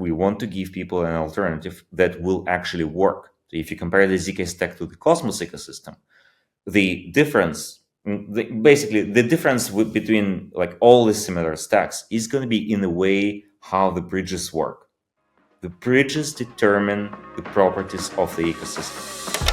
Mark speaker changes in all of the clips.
Speaker 1: we want to give people an alternative that will actually work. So if you compare the ZK stack to the Cosmos ecosystem, the difference, between like all the similar stacks is going to be in the way how the bridges work. The bridges determine the properties of the ecosystem.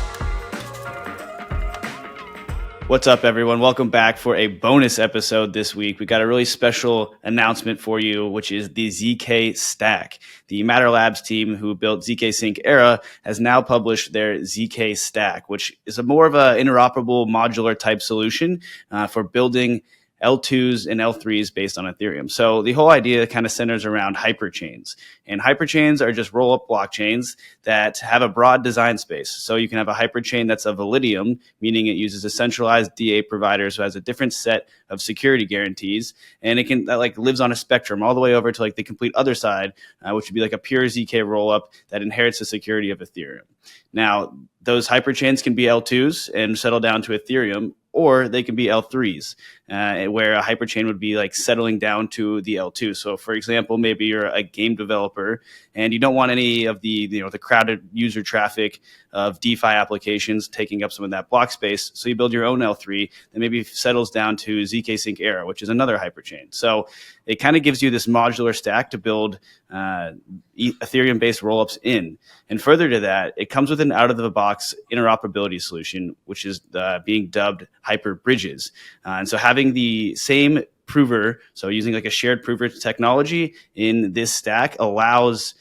Speaker 2: What's up, everyone? Welcome back for a bonus episode this week. We got a really special announcement for you, which is the ZK stack. The Matter Labs team who built zkSync Era has now published their ZK stack, which is a more of an interoperable modular type solution for building L2s and L3s based on Ethereum. So the whole idea kind of centers around hyperchains. And hyperchains are just roll-up blockchains that have a broad design space. So you can have a hyperchain that's of Validium, meaning it uses a centralized DA provider, so it has a different set of security guarantees. And it can that lives on a spectrum all the way over to the complete other side, which would be like a pure ZK roll-up that inherits the security of Ethereum. Now, those hyperchains can be L2s and settle down to Ethereum, or they can be L3s, where a hyperchain would be settling down to the L2. So, for example, maybe you're a game developer and you don't want any of the crowded user traffic of DeFi applications taking up some of that block space. So you build your own L3 that maybe settles down to zkSync Era, which is another hyperchain. So it kind of gives you this modular stack to build Ethereum-based rollups in. And further to that, it comes with an out-of-the-box interoperability solution, which is being dubbed Hyper Bridges. And so having the same prover, so using a shared prover technology in this stack allows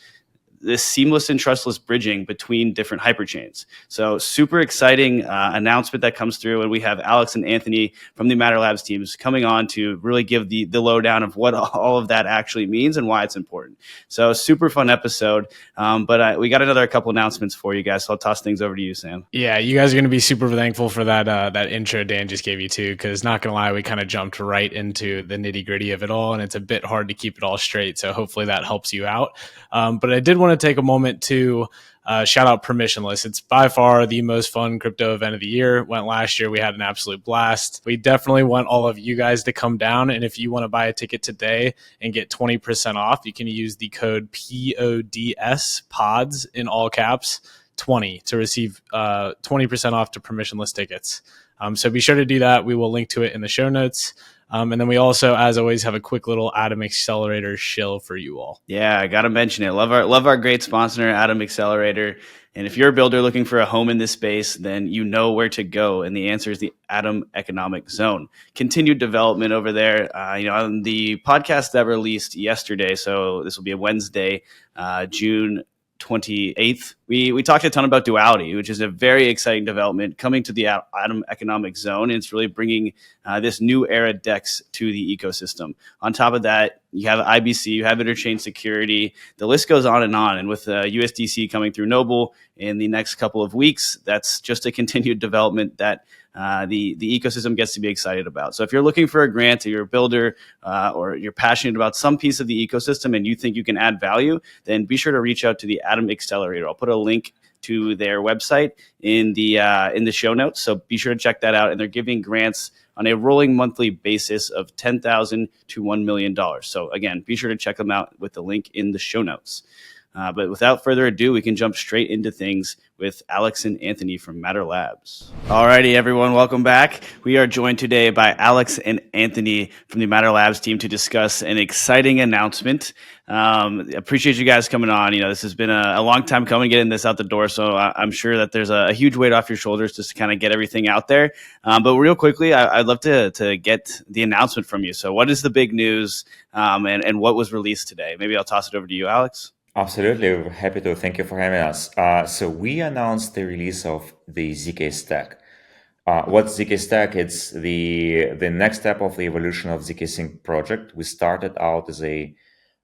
Speaker 2: this seamless and trustless bridging between different hyperchains. So super exciting announcement that comes through, and we have Alex and Anthony from the Matter Labs teams coming on to really give the lowdown of what all of that actually means and why it's important. So super fun episode, but we got another couple announcements for you guys, so I'll toss things over to you, Sam.
Speaker 3: Yeah, you guys are going to be super thankful for that intro Dan just gave you too, because not going to lie, we kind of jumped right into the nitty gritty of it all, and it's a bit hard to keep it all straight, so hopefully that helps you out. But I did want to take a moment to shout out Permissionless. It's by far the most fun crypto event of the year. Went last year. We had an absolute blast. We definitely want all of you guys to come down. And if you want to buy a ticket today and get 20% off, you can use the code PODS, PODS in all caps, 20 to receive 20% off to Permissionless tickets. So be sure to do that. We will link to it in the show notes. And then we also, as always, have a quick little Atom Accelerator shill for you all.
Speaker 2: Yeah, I got to mention it. Love our great sponsor, Atom Accelerator. And if you're a builder looking for a home in this space, then you know where to go. And the answer is the Atom Economic Zone. Continued development over there. On the podcast that released yesterday, so this will be a Wednesday, June 28th, we talked a ton about duality, which is a very exciting development coming to the Atom Economic Zone. And it's really bringing this new era DEX to the ecosystem. On top of that, you have IBC, you have interchain security. The list goes on. And with USDC coming through Noble in the next couple of weeks, that's just a continued development that the ecosystem gets to be excited about. So if you're looking for a grant, or you're a builder, or you're passionate about some piece of the ecosystem and you think you can add value, then be sure to reach out to the Atom Accelerator. I'll put a link to their website in the show notes. So be sure to check that out. And they're giving grants on a rolling monthly basis of $10,000 to $1 million. So again, be sure to check them out with the link in the show notes. But without further ado, we can jump straight into things with Alex and Anthony from Matter Labs. Alrighty, everyone, welcome back. We are joined today by Alex and Anthony from the Matter Labs team to discuss an exciting announcement. Appreciate you guys coming on. This has been a long time coming, getting this out the door. So I'm sure that there's a huge weight off your shoulders just to kind of get everything out there. But real quickly, I'd love to get the announcement from you. So what is the big news and what was released today? Maybe I'll toss it over to you, Alex.
Speaker 1: Absolutely. We're happy to. Thank you for having us. So we announced the release of the ZK Stack. What's ZK Stack? It's the next step of the evolution of zkSync project. We started out as a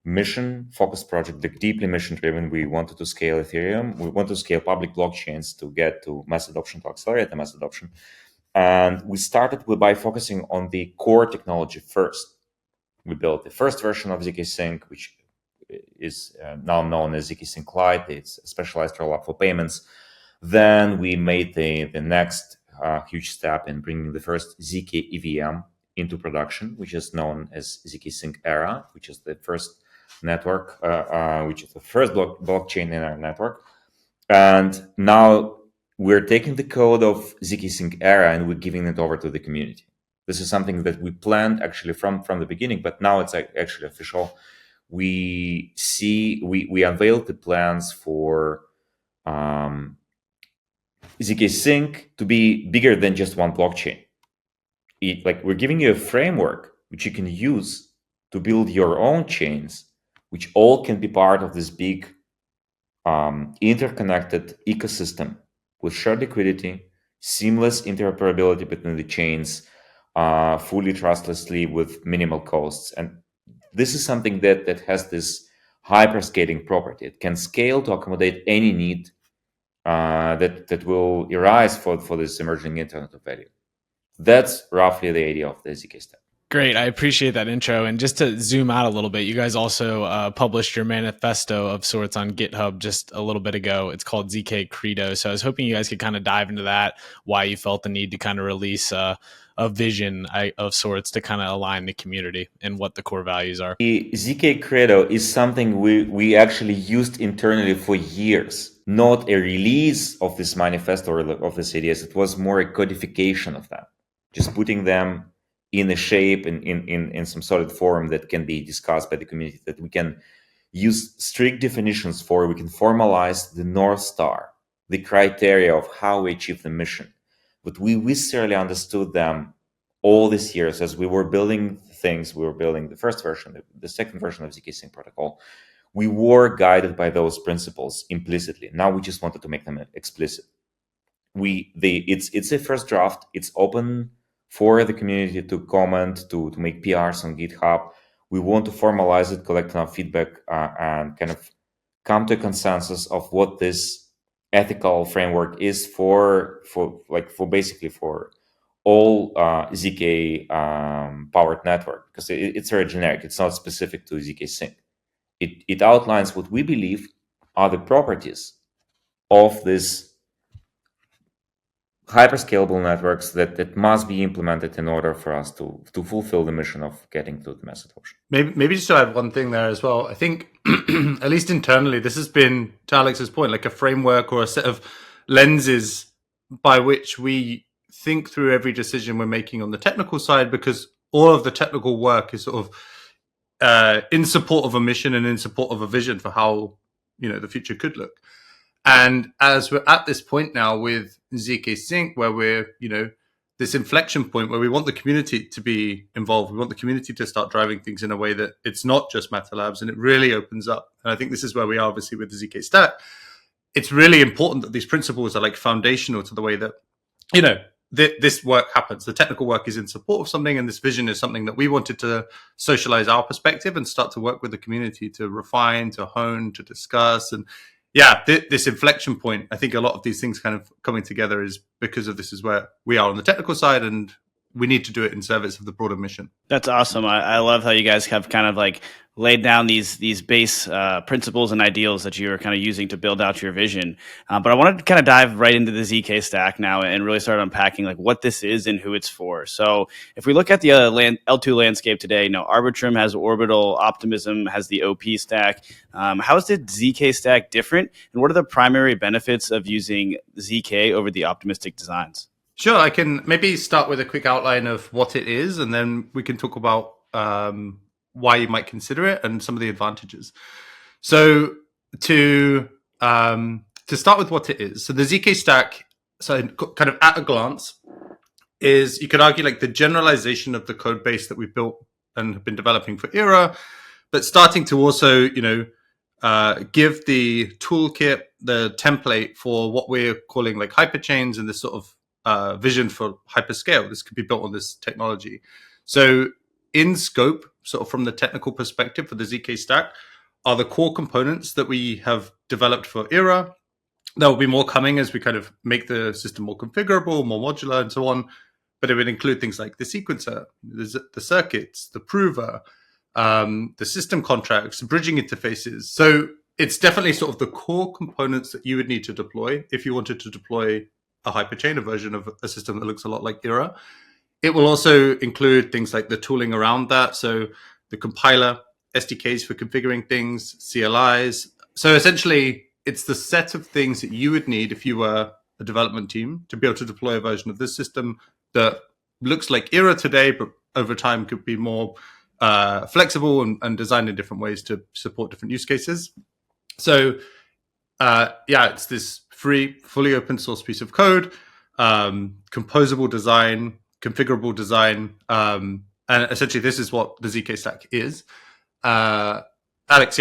Speaker 1: mission-focused project, deeply mission-driven. We wanted to scale Ethereum. We want to scale public blockchains to get to mass adoption, to accelerate the mass adoption. And we started by focusing on the core technology first. We built the first version of zkSync, which is now known as zkSync Lite. It's a specialized rollup for payments. Then we made the next huge step in bringing the first ZK EVM into production, which is known as zkSync Era, which is the first network, which is the first blockchain in our network. And now we're taking the code of zkSync era and we're giving it over to the community. This is something that we planned actually from the beginning, but now it's actually official. We unveiled the plans for zkSync to be bigger than just one blockchain. We're giving you a framework which you can use to build your own chains, which all can be part of this big interconnected ecosystem with shared liquidity, seamless interoperability between the chains, fully trustlessly with minimal costs. And this is something that has this hyperscaling property. It can scale to accommodate any need that will arise for this emerging Internet of Value. That's roughly the idea of the ZK stack.
Speaker 3: Great. I appreciate that intro. And just to zoom out a little bit, you guys also published your manifesto of sorts on GitHub just a little bit ago. It's called ZK Credo. So I was hoping you guys could kind of dive into that, why you felt the need to kind of release a vision of sorts to kind of align the community and what the core values are.
Speaker 1: The ZK Credo is something we actually used internally for years, not a release of this manifesto or of these ideas. It was more a codification of them, just putting them in a shape and in some solid form that can be discussed by the community, that we can use strict definitions for. We can formalize the North Star, the criteria of how we achieve the mission. But we viscerally understood them all these years as we were building things. We were building the first version, the second version of zkSync protocol. We were guided by those principles implicitly. Now we just wanted to make them explicit. It's a first draft. It's open for the community to comment, to make PRs on GitHub. We want to formalize it, collect enough feedback, and kind of come to a consensus of what this ethical framework is for basically for all ZK powered network, because it's very generic. It's not specific to zkSync. It outlines what we believe are the properties of this hyperscalable networks that must be implemented in order for us to fulfill the mission of getting to the mass adoption.
Speaker 4: Maybe just to add one thing there as well. I think, at least internally, this has been, to Alex's point, like a framework or a set of lenses by which we think through every decision we're making on the technical side, because all of the technical work is sort of in support of a mission and in support of a vision for how the future could look. And as we're at this point now with zkSync, where we're, this inflection point where we want the community to be involved, we want the community to start driving things in a way that it's not just Matter Labs, and it really opens up. And I think this is where we are, obviously, with the ZK stack. It's really important that these principles are like foundational to the way that, this work happens. The technical work is in support of something, and this vision is something that we wanted to socialize our perspective and start to work with the community to refine, to hone, to discuss. And this inflection point, I think a lot of these things kind of coming together is because of this is where we are on the technical side, and we need to do it in service of the broader mission.
Speaker 2: That's awesome. I love how you guys have kind of like laid down these base principles and ideals that you're kind of using to build out your vision. But I wanted to kind of dive right into the ZK stack now and really start unpacking like what this is and who it's for. So if we look at the L2 landscape today, Arbitrum has Orbital, Optimism has the OP stack. How is the ZK stack different? And what are the primary benefits of using ZK over the optimistic designs?
Speaker 4: Sure, I can maybe start with a quick outline of what it is, and then we can talk about why you might consider it and some of the advantages. So to start with what it is, so the ZK stack, so kind of at a glance, is, you could argue, like the generalization of the code base that we've built and have been developing for Era, but starting to also, give the toolkit, the template for what we're calling like hyperchains and this sort of vision for hyperscale. This could be built on this technology. So in scope, sort of from the technical perspective for the ZK stack, are the core components that we have developed for Era. There will be more coming as we kind of make the system more configurable, more modular, and so on. But it would include things like the sequencer, the circuits, the prover, the system contracts, bridging interfaces. So it's definitely sort of the core components that you would need to deploy if you wanted to deploy a hyperchain, a version of a system that looks a lot like Era. It will also include things like the tooling around that. So the compiler, SDKs for configuring things, CLIs. So essentially, it's the set of things that you would need if you were a development team to be able to deploy a version of this system that looks like Era today, but over time could be more flexible and designed in different ways to support different use cases. So it's this free, fully open source piece of code, composable design, configurable design, and essentially this is what the ZK stack is. Alex,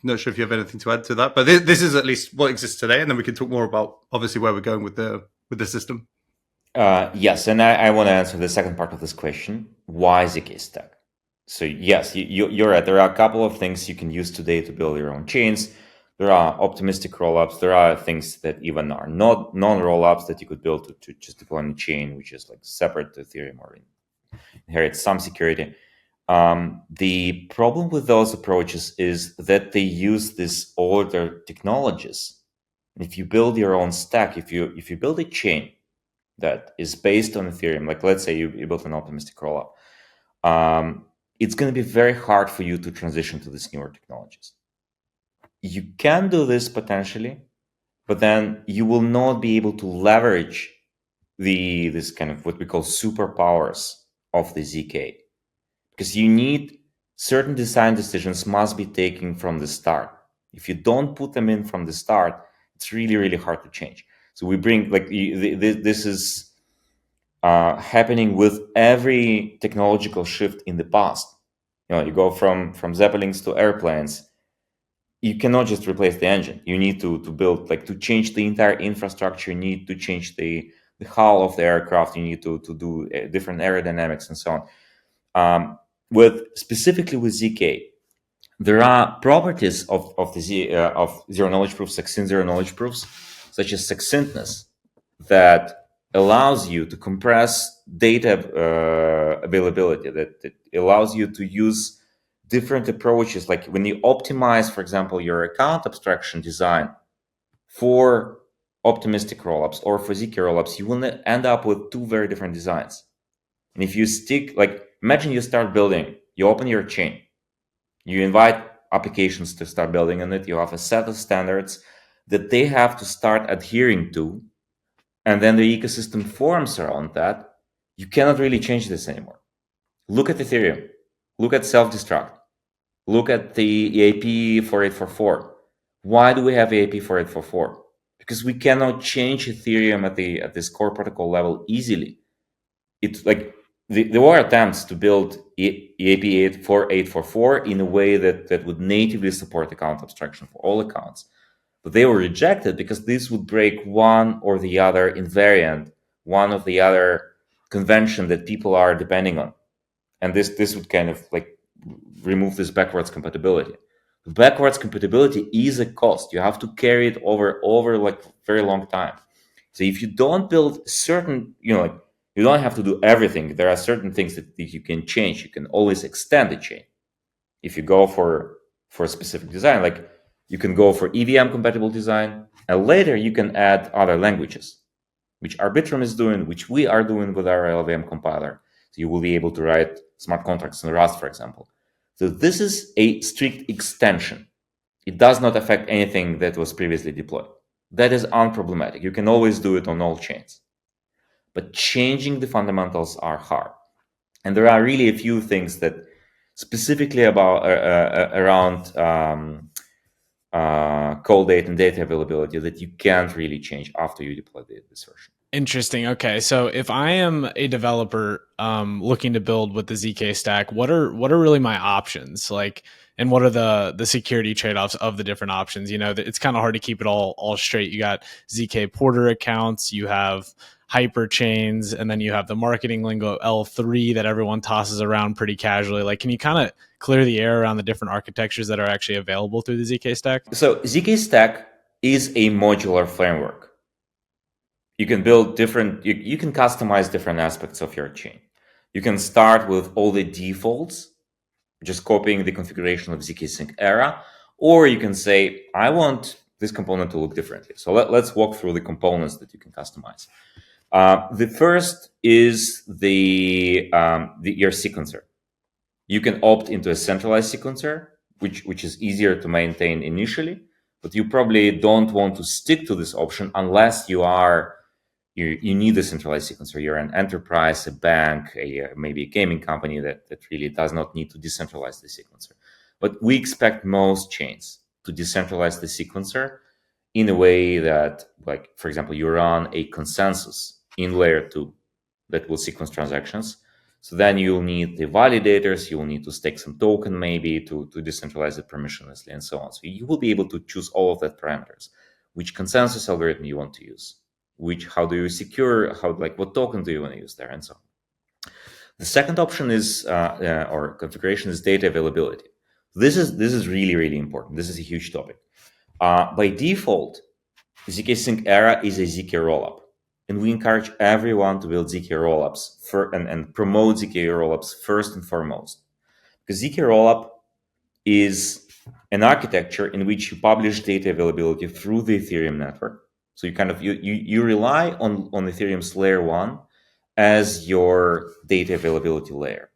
Speaker 4: not sure if you have anything to add to that, but this is at least what exists today, and then we can talk more about obviously where we're going with the system.
Speaker 1: Yes, and I want to answer the second part of this question. Why ZK stack? So yes, you're right. There are a couple of things you can use today to build your own chains. There are optimistic rollups. There are things that even are not non-rollups that you could build to just deploy on a chain, which is like separate to Ethereum or inherits some security. The problem with those approaches is that they use these older technologies. If you build your own stack, if you build a chain that is based on Ethereum, like let's say you built an optimistic rollup, it's going to be very hard for you to transition to these newer technologies. You can do this potentially, but then you will not be able to leverage this kind of what we call superpowers of the ZK, because you need certain design decisions must be taken from the start. If you don't put them in from the start, it's really, really hard to change. So we bring this is happening with every technological shift in the past. You go from Zeppelins to airplanes. You cannot just replace the engine. You need to build, to change the entire infrastructure. You need to change the hull of the aircraft. You need to do different aerodynamics and so on. Specifically with ZK, there are properties of zero knowledge proofs, succinct zero knowledge proofs, such as succinctness, that allows you to compress data availability, that allows you to use different approaches. Like when you optimize, for example, your account abstraction design for optimistic rollups or for ZK rollups, you will end up with two very different designs. And if you imagine you start building, you open your chain, you invite applications to start building on it, you have a set of standards that they have to start adhering to, and then the ecosystem forms around that. You cannot really change this anymore. Look at Ethereum, look at self-destruct, look at the EAP 4844. Why do we have EAP 4844? Because we cannot change Ethereum at this core protocol level easily. It's like there were attempts to build EAP 4844 in a way that would natively support account abstraction for all accounts. But they were rejected because this would break one or the other invariant, one of the other convention that people are depending on. And this would kind of remove this backwards compatibility. Backwards compatibility is a cost. You have to carry it over very long time. So if you don't build certain, you don't have to do everything. There are certain things that you can change. You can always extend the chain. If you go for a specific design, you can go for EVM compatible design, and later you can add other languages, which Arbitrum is doing, which we are doing with our LLVM compiler. So you will be able to write smart contracts in Rust, for example. So this is a strict extension. It does not affect anything that was previously deployed. That is unproblematic. You can always do it on all chains. But changing the fundamentals are hard. And there are really a few things that specifically around call date and data availability that you can't really change after you deploy this version.
Speaker 3: Interesting. Okay, so if I am a developer looking to build with the ZK stack, what are really my options? And what are the security trade-offs of the different options? It's kind of hard to keep it all straight. You got ZK Porter accounts, you have Hyperchains, and then you have the marketing lingo L3 that everyone tosses around pretty casually. Can you kind of clear the air around the different architectures that are actually available through the ZK stack?
Speaker 1: So ZK stack is a modular framework. You can build you can customize different aspects of your chain. You can start with all the defaults, just copying the configuration of zkSync era, or you can say, I want this component to look differently. So let's walk through the components that you can customize. The first is your sequencer. You can opt into a centralized sequencer, which is easier to maintain initially, but you probably don't want to stick to this option unless you need a centralized sequencer. You're an enterprise, a bank, maybe a gaming company that really does not need to decentralize the sequencer. But we expect most chains to decentralize the sequencer in a way that, like, for example, you run a consensus in layer 2 that will sequence transactions. So then you'll need the validators, you'll need to stake some token maybe to decentralize it permissionlessly and so on. So you will be able to choose all of that parameters, which consensus algorithm you want to use, how do you secure, what token do you want to use there, and so on. The second option is, or configuration, is data availability. This is really, really important. This is a huge topic. By default, zkSync Era is a ZK rollup. And we encourage everyone to build ZK rollups and promote ZK rollups first and foremost. Because ZK rollup is an architecture in which you publish data availability through the Ethereum network. So you rely on Ethereum's layer 1 as your data availability layer.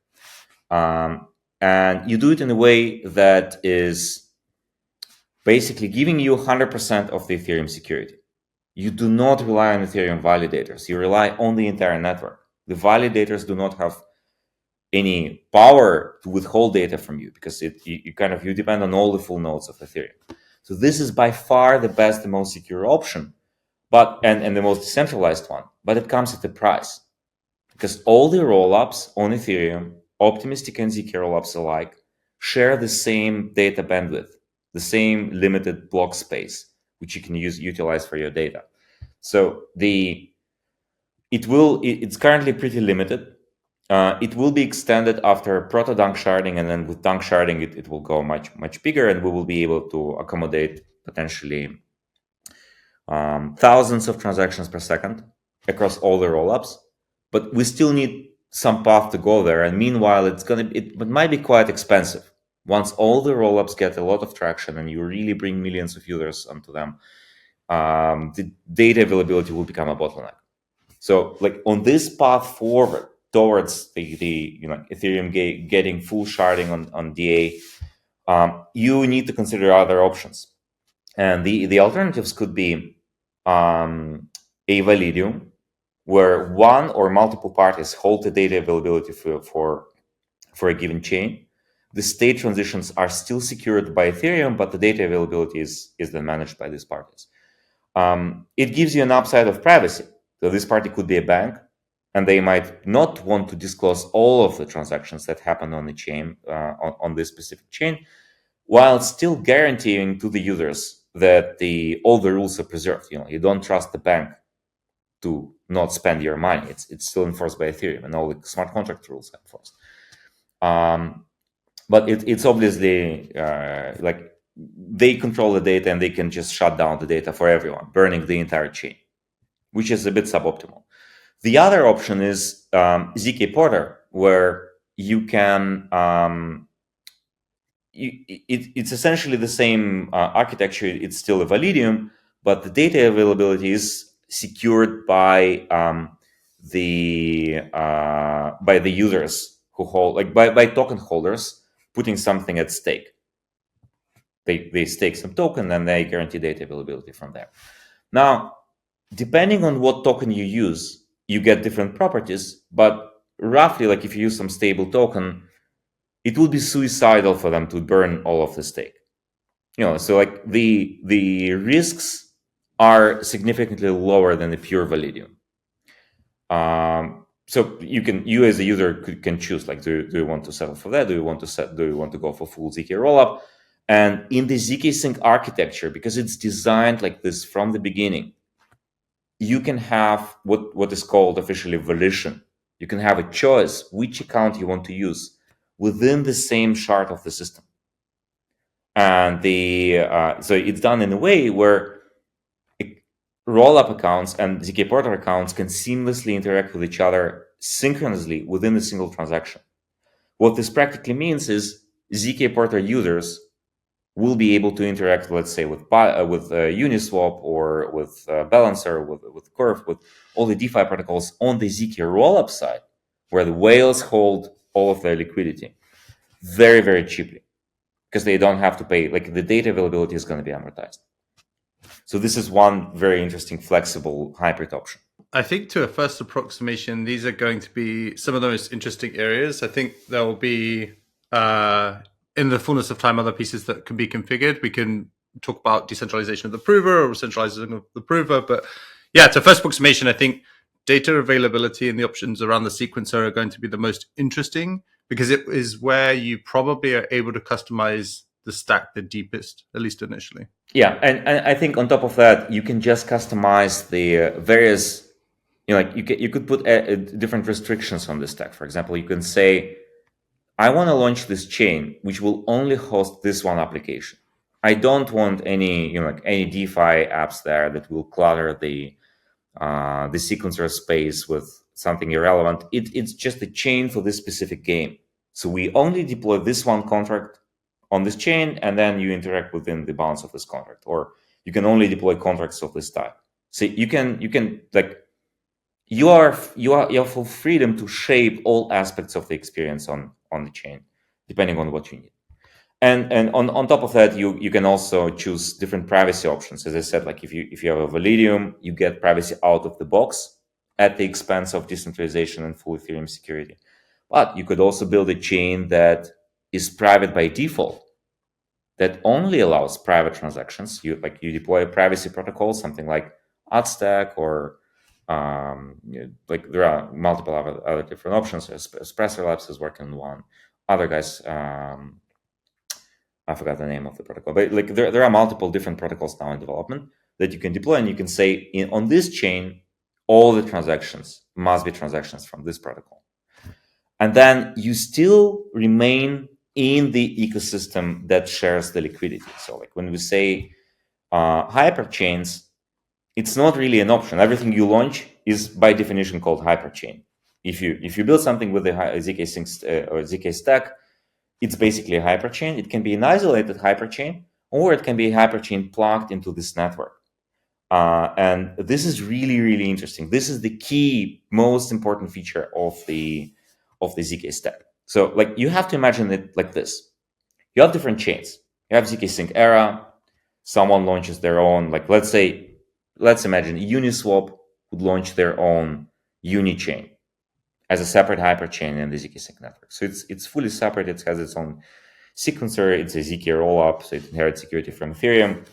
Speaker 1: And you do it in a way that is basically giving you 100% of the Ethereum security. You do not rely on Ethereum validators. You rely on the entire network. The validators do not have any power to withhold data from you because you depend on all the full nodes of Ethereum. So this is by far the best, the most secure option, and the most decentralized one. But it comes at a price, because all the rollups on Ethereum, optimistic and ZK rollups alike, share the same data bandwidth, the same limited block space, which you can utilize for your data. So it's currently pretty limited. It will be extended after proto-dunk sharding, and then with dunk sharding, it will go much, much bigger, and we will be able to accommodate potentially thousands of transactions per second across all the rollups. But we still need some path to go there, and meanwhile, it might be quite expensive. Once all the rollups get a lot of traction and you really bring millions of users onto them, the data availability will become a bottleneck. So, on this path forward towards the Ethereum getting full sharding on DA, you need to consider other options, and the alternatives could be a Validium, where one or multiple parties hold the data availability for a given chain. The state transitions are still secured by Ethereum, but the data availability is then managed by these parties. It gives you an upside of privacy. So this party could be a bank, and they might not want to disclose all of the transactions that happen on the chain, on this specific chain, while still guaranteeing to the users that all the rules are preserved. You don't trust the bank to not spend your money. It's still enforced by Ethereum, and all the smart contract rules are enforced. But it's obviously they control the data, and they can just shut down the data for everyone, burning the entire chain, which is a bit suboptimal. The other option is ZK Porter, where you can it's essentially the same architecture. It's still a Validium, but the data availability is secured by the users who hold, by token holders putting something at stake. They stake some token, and they guarantee data availability from there. Now, depending on what token you use, you get different properties, but roughly, if you use some stable token, it would be suicidal for them to burn all of the stake. So the risks are significantly lower than the pure Validium. So you as a user can choose, do you want to settle for that? Do you want to go for full ZK rollup? And in the zkSync architecture, because it's designed like this from the beginning, you can have what is called officially volition. You can have a choice which account you want to use within the same shard of the system. And so it's done in a way where rollup accounts and ZK Porter accounts can seamlessly interact with each other synchronously within a single transaction. What this practically means is ZK Porter users will be able to interact, let's say, with Uniswap or with Balancer, with Curve, with all the DeFi protocols on the ZK rollup side, where the whales hold all of their liquidity. very, very cheaply because they don't have to pay, like the data availability is going to be amortized. So this is one very interesting, flexible hybrid option.
Speaker 4: I think to a first approximation, these are going to be some of the most interesting areas. I think there will be, in the fullness of time, other pieces that can be configured. We can talk about decentralization of the prover or centralizing of the prover. But yeah, to first approximation, I think data availability and the options around the sequencer are going to be the most interesting because it is where you probably are able to customize the stack the deepest, at least initially.
Speaker 1: Yeah, and I think on top of that, you can just customize the various, like you could put different restrictions on the stack. For example, you can say, I want to launch this chain, which will only host this one application. I don't want any, like any DeFi apps there that will clutter the sequencer space with something irrelevant. It's just a chain for this specific game. So we only deploy this one contract on this chain, and then you interact within the bounds of this contract, or you can only deploy contracts of this type. So you can like you have full freedom to shape all aspects of the experience on the chain, depending on what you need. And on top of that, you can also choose different privacy options. As I said, like if you have a Validium, you get privacy out of the box at the expense of decentralization and full Ethereum security. But you could also build a chain that is private by default, that only allows private transactions. You deploy a privacy protocol, something like Adstack, or like there are multiple other different options. Espresso Labs is working on one. Other guys, I forgot the name of the protocol, but like there are multiple different protocols now in development that you can deploy, and you can say on this chain, all the transactions must be transactions from this protocol. And then you still remain in the ecosystem that shares the liquidity. So like when we say Hyperchains, it's not really an option. Everything you launch is by definition called Hyperchain. If you build something with the zkSync's or ZK stack, it's basically a hyperchain. It can be an isolated hyperchain, or it can be a hyperchain plugged into this network. And this is really, really interesting. This is the key, most important feature of the ZK stack. So like you have to imagine it like this. You have different chains. You have zkSync Era. Someone launches their own, like let's imagine Uniswap would launch their own Unichain as a separate hyperchain in the zkSync network. So it's fully separate. It has its own sequencer. It's a ZK rollup, so it inherits security from Ethereum.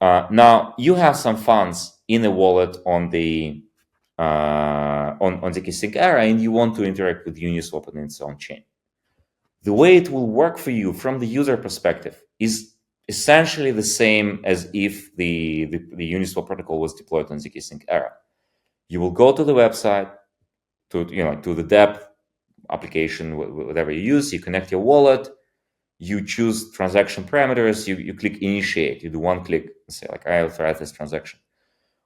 Speaker 1: Now you have some funds in a wallet on the on zkSync Era, and you want to interact with Uniswap on its own chain. The way it will work for you from the user perspective is essentially the same as if the Uniswap protocol was deployed on zkSync Era. You will go to the website, to the dApp application, whatever you use. You connect your wallet. You choose transaction parameters. You click initiate. You do one click and say like, I authorize this transaction.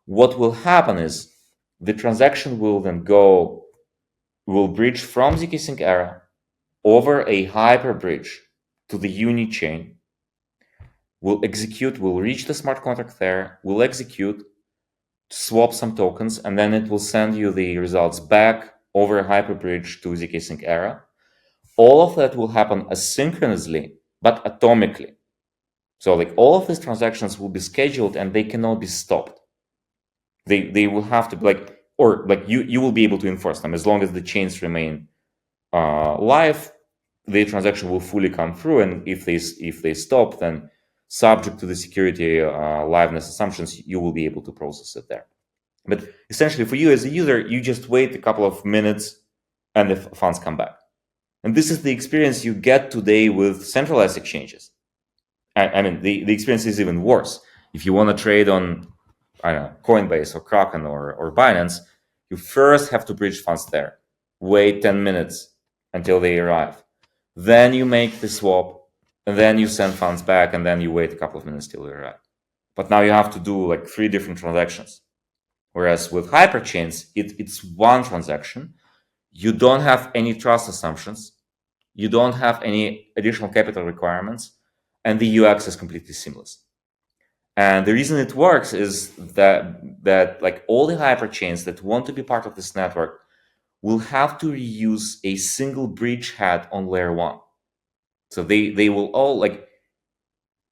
Speaker 1: What will happen is the transaction will then bridge from zkSync Era over a hyper bridge to the Uni chain. Will reach the smart contract there. Will execute, swap some tokens, and then it will send you the results back over a hyperbridge to zkSync Era. All of that will happen asynchronously, but atomically. So like all of these transactions will be scheduled and they cannot be stopped. They will have to you will be able to enforce them as long as the chains remain live. The transaction will fully come through, and if they stop, then subject to the security liveness assumptions, you will be able to process it there. But essentially, for you as a user, you just wait a couple of minutes and the funds come back. And this is the experience you get today with centralized exchanges. I mean, the experience is even worse. If you want to trade on, I don't know, Coinbase or Kraken or Binance, you first have to bridge funds there. Wait 10 minutes until they arrive. Then you make the swap, and then you send funds back, and then you wait a couple of minutes till they arrive. But now you have to do like 3 different transactions. Whereas with Hyperchains, it's one transaction. You don't have any trust assumptions. You don't have any additional capital requirements. And the UX is completely seamless. And the reason it works is that like all the Hyperchains that want to be part of this network will have to reuse a single bridge head on layer 1. So they will all, like,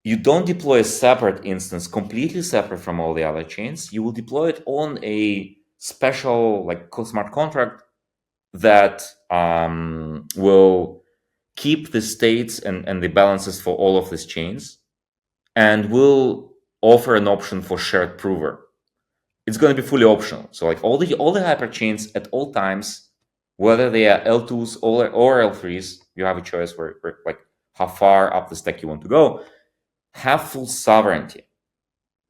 Speaker 1: you don't deploy a separate instance completely separate from all the other chains. You will deploy it on a special like smart contract that will keep the states and the balances for all of these chains, and will offer an option for shared prover. It's going to be fully optional. So like all the hyperchains at all times, whether they are L2s or L3s, you have a choice where like how far up the stack you want to go, have full sovereignty.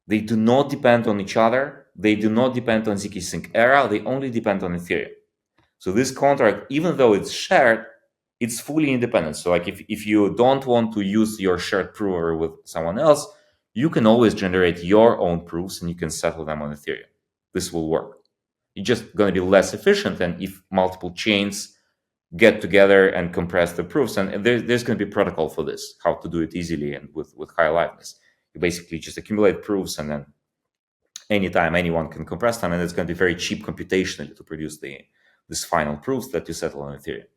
Speaker 1: They do not depend on each other. They do not depend on zkSync era. They only depend on Ethereum. So this contract, even though it's shared, it's fully independent. So like if you don't want to use your shared prover with someone else, you can always generate your own proofs and you can settle them on Ethereum. This will work. It's just going to be less efficient than if multiple chains get together and compress the proofs. And there's going to be a protocol for this, how to do it easily and with high liveness. You basically just accumulate proofs, and then anytime anyone can compress them, and it's going to be very cheap computationally to produce this final proofs that you settle on Ethereum.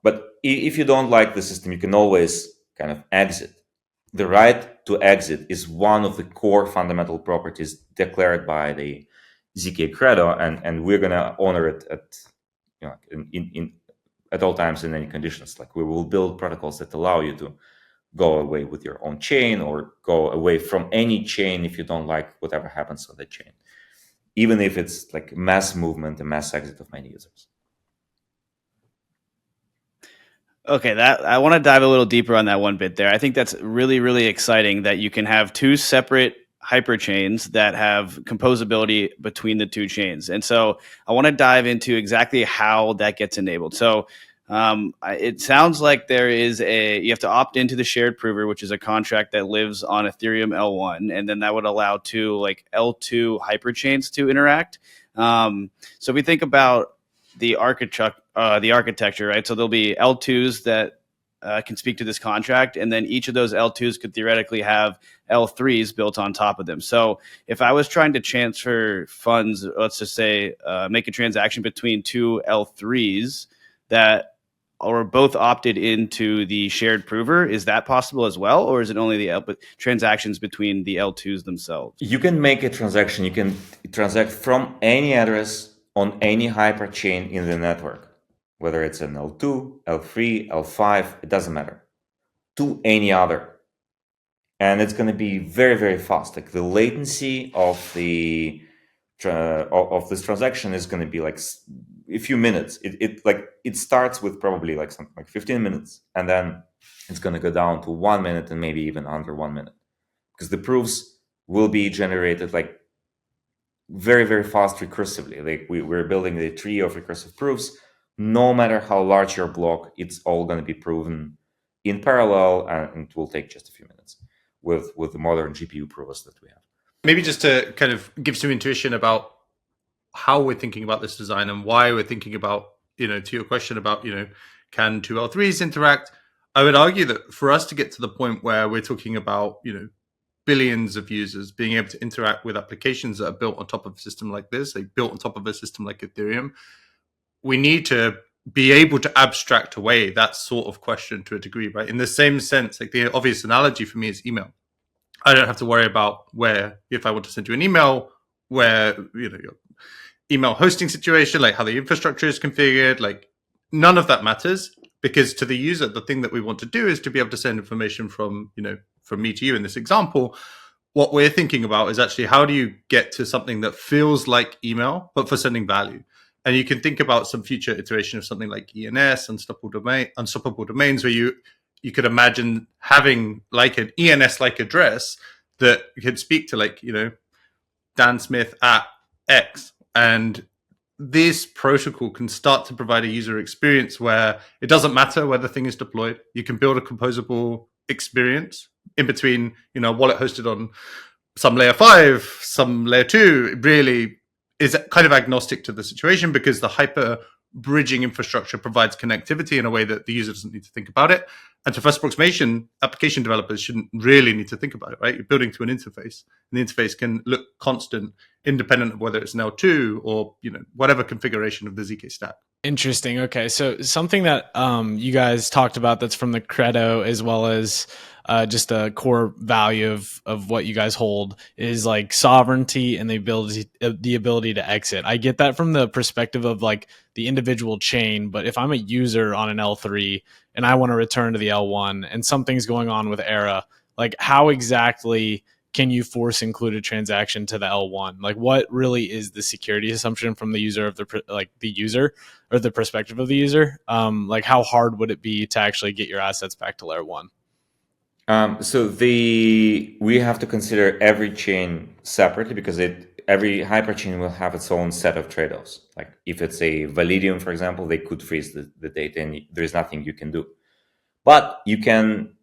Speaker 1: But if you don't like the system, you can always kind of exit. The right to exit is one of the core fundamental properties declared by the ZK Credo, and we're going to honor it at at all times in any conditions. Like we will build protocols that allow you to go away with your own chain or go away from any chain if you don't like whatever happens on that chain, even if it's like mass movement and mass exit of many users.
Speaker 2: Okay, I want to dive a little deeper on that one bit there. I think that's really, really exciting that you can have two separate hyperchains that have composability between the two chains. And so I want to dive into exactly how that gets enabled. So it sounds like you have to opt into the shared prover, which is a contract that lives on Ethereum L1, and then that would allow two like L2 hyperchains to interact. So we think about the architecture, right? So there'll be L2s that can speak to this contract, and then each of those L2s could theoretically have L3s built on top of them. So if I was trying to transfer funds, let's just say make a transaction between two L3s that are both opted into the shared prover, is that possible as well? Or is it only the transactions between the L2s themselves?
Speaker 1: You can make a transaction. You can transact from any address on any hyperchain in the network, whether it's an L2, L3, L5, it doesn't matter, to any other. And it's going to be very, very fast. Like the latency of this transaction is going to be like a few minutes. It starts with probably like something like 15 minutes, and then it's going to go down to 1 minute and maybe even under 1 minute, because the proofs will be generated like very, very fast recursively. Like we're building a tree of recursive proofs. No matter how large your block, it's all going to be proven in parallel, and it will take just a few minutes with the modern GPU provers that we have.
Speaker 4: Maybe just to kind of give some intuition about how we're thinking about this design and why we're thinking about, to your question about, can two L3s interact? I would argue that for us to get to the point where we're talking about, billions of users being able to interact with applications that are built on top of a system like this, like built on top of a system like Ethereum, we need to be able to abstract away that sort of question to a degree, right? In the same sense, like the obvious analogy for me is email. I don't have to worry about where, if I want to send you an email, where, your email hosting situation, like how the infrastructure is configured, like none of that matters, because to the user, the thing that we want to do is to be able to send information from me to you in this example. What we're thinking about is actually how do you get to something that feels like email, but for sending value. And you can think about some future iteration of something like ENS, unstoppable domains, where you could imagine having like an ENS-like address that could speak to like, Dan Smith at X. And this protocol can start to provide a user experience where it doesn't matter where the thing is deployed. You can build a composable experience in between, a wallet hosted on some layer 5, some layer 2. It really is kind of agnostic to the situation, because the hyper bridging infrastructure provides connectivity in a way that the user doesn't need to think about it. And to first approximation, application developers shouldn't really need to think about it, right? You're building to an interface, and the interface can look constant, independent of whether it's an L2 or whatever configuration of the ZK stack.
Speaker 3: Interesting. Okay, so something that you guys talked about that's from the Credo, as well as just a core value of what you guys hold, is like sovereignty and the ability to exit. I get that from the perspective of like the individual chain, but if I'm a user on an L3 and I want to return to the L1 and something's going on with Era, like how exactly can you force include a transaction to the L1? Like, what really is the security assumption from the user of the user or the perspective of the user? Like, how hard would it be to actually get your assets back to layer one?
Speaker 1: So we have to consider every chain separately because every hyperchain will have its own set of trade-offs. Like if it's a Validium, for example, they could freeze the data and there's nothing you can do. But you can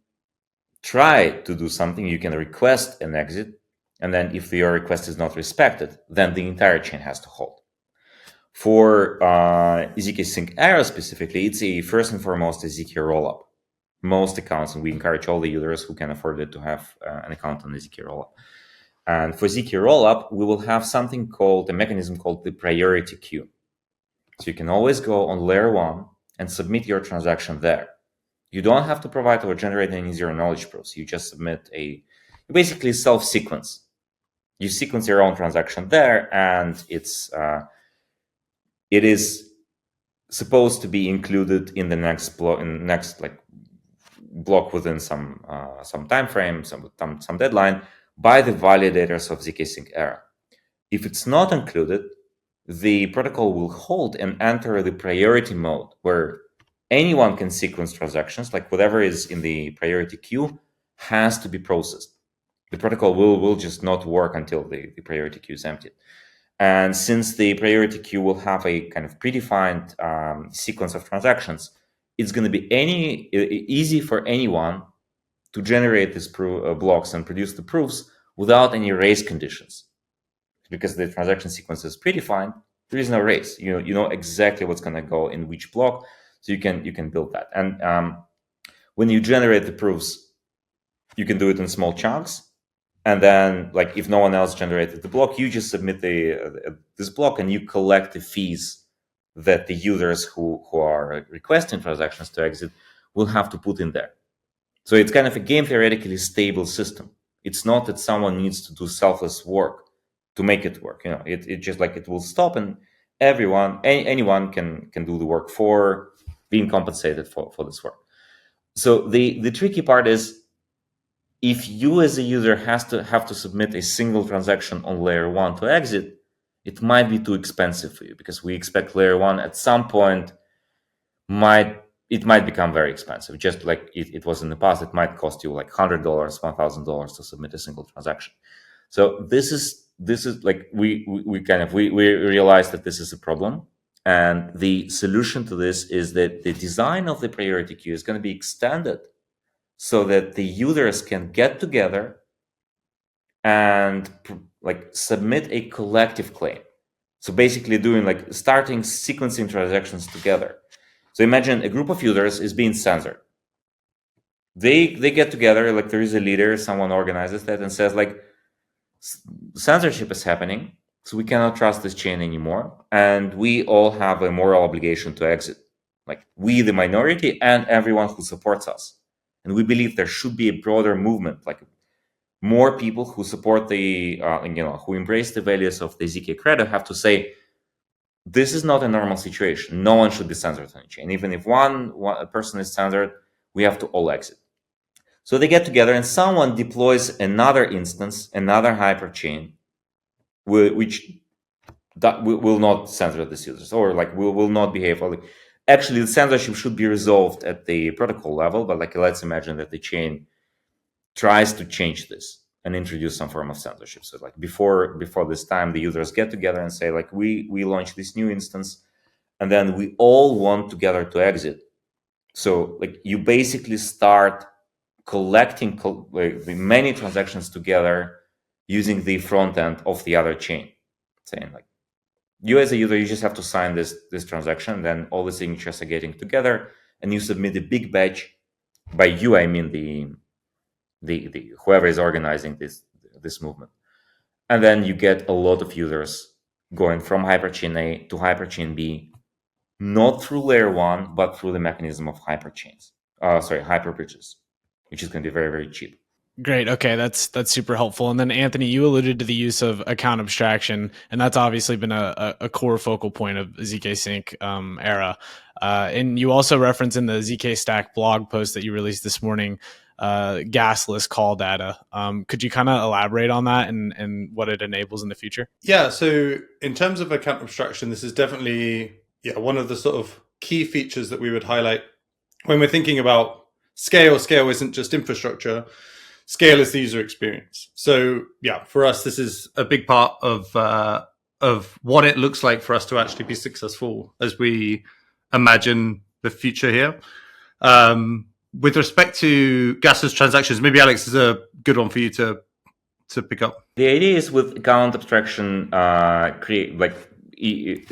Speaker 1: try to do something. You can request an exit, and then if your request is not respected, then the entire chain has to hold. For zkSync Era specifically, it's first and foremost a ZK rollup. Most accounts, and we encourage all the users who can afford it to have an account on the ZK rollup. And for ZK rollup, we will have something called a mechanism called the priority queue. So you can always go on layer one and submit your transaction there. You don't have to provide or generate any zero knowledge proofs. You just submit you basically self-sequence. You sequence your own transaction there, and it is supposed to be included in the next block within some time frame, some deadline by the validators of zkSync Era. If it's not included, the protocol will hold and enter the priority mode where anyone can sequence transactions, like whatever is in the priority queue has to be processed. The protocol will just not work until the priority queue is emptied. And since the priority queue will have a kind of predefined sequence of transactions, it's going to be easy for anyone to generate these blocks and produce the proofs without any race conditions. Because the transaction sequence is predefined, there is no race. You know exactly what's going to go in which block, so you can build that. And when you generate the proofs, you can do it in small chunks. And then, like if no one else generated the block, you just submit this block, and you collect the fees that the users who are requesting transactions to exit will have to put in there. So it's kind of a game theoretically stable system. It's not that someone needs to do selfless work to make it work. It just like it will stop, and anyone can do the work for being compensated for this work. So the tricky part is, if you as a user have to submit a single transaction on layer one to exit, it might be too expensive for you, because we expect layer one at some point might become very expensive. Just like it was in the past, it might cost you like $100, $1,000 to submit a single transaction. So this is like we realize that this is a problem, and the solution to this is that the design of the priority queue is going to be extended so that the users can get together and like submit a collective claim. So basically starting sequencing transactions together. So imagine a group of users is being censored. They get together, like there is a leader, someone organizes that and says like, censorship is happening, so we cannot trust this chain anymore, and we all have a moral obligation to exit. Like we, the minority, and everyone who supports us. And we believe there should be a broader movement, like more people who support who embrace the values of the ZK Credo have to say, this is not a normal situation. No one should be censored on the chain. Even if one person is censored, we have to all exit. So they get together, and someone deploys another instance, another hyperchain, which will not censor these users, or like will not behave. Actually, the censorship should be resolved at the protocol level, but like let's imagine that the chain tries to change this and introduce some form of censorship. So like before this time, the users get together and say like we launch this new instance, and then we all want together to exit. So like you basically start collecting the many transactions together using the front end of the other chain, saying like, you as a user, you just have to sign this transaction, then all the signatures are getting together, and you submit a big batch. By you, I mean the whoever is organizing this movement, and then you get a lot of users going from Hyperchain A to Hyperchain B, not through layer one, but through the mechanism of hyperchains. Hyperbridges, which is going to be very, very cheap.
Speaker 3: Great. Okay, that's super helpful. And then Anthony, you alluded to the use of account abstraction, and that's obviously been a core focal point of zkSync era. And you also referenced in the ZK Stack blog post that you released this morning, gasless call data. Could you kind of elaborate on that and what it enables in the future?
Speaker 4: Yeah. So in terms of account abstraction, this is definitely one of the sort of key features that we would highlight when we're thinking about scale. Scale isn't just infrastructure. Scale is the user experience. So for us, this is a big part of what it looks like for us to actually be successful as we imagine the future here. With respect to gasless transactions, maybe Alex is a good one for you to pick up.
Speaker 1: The idea is with account abstraction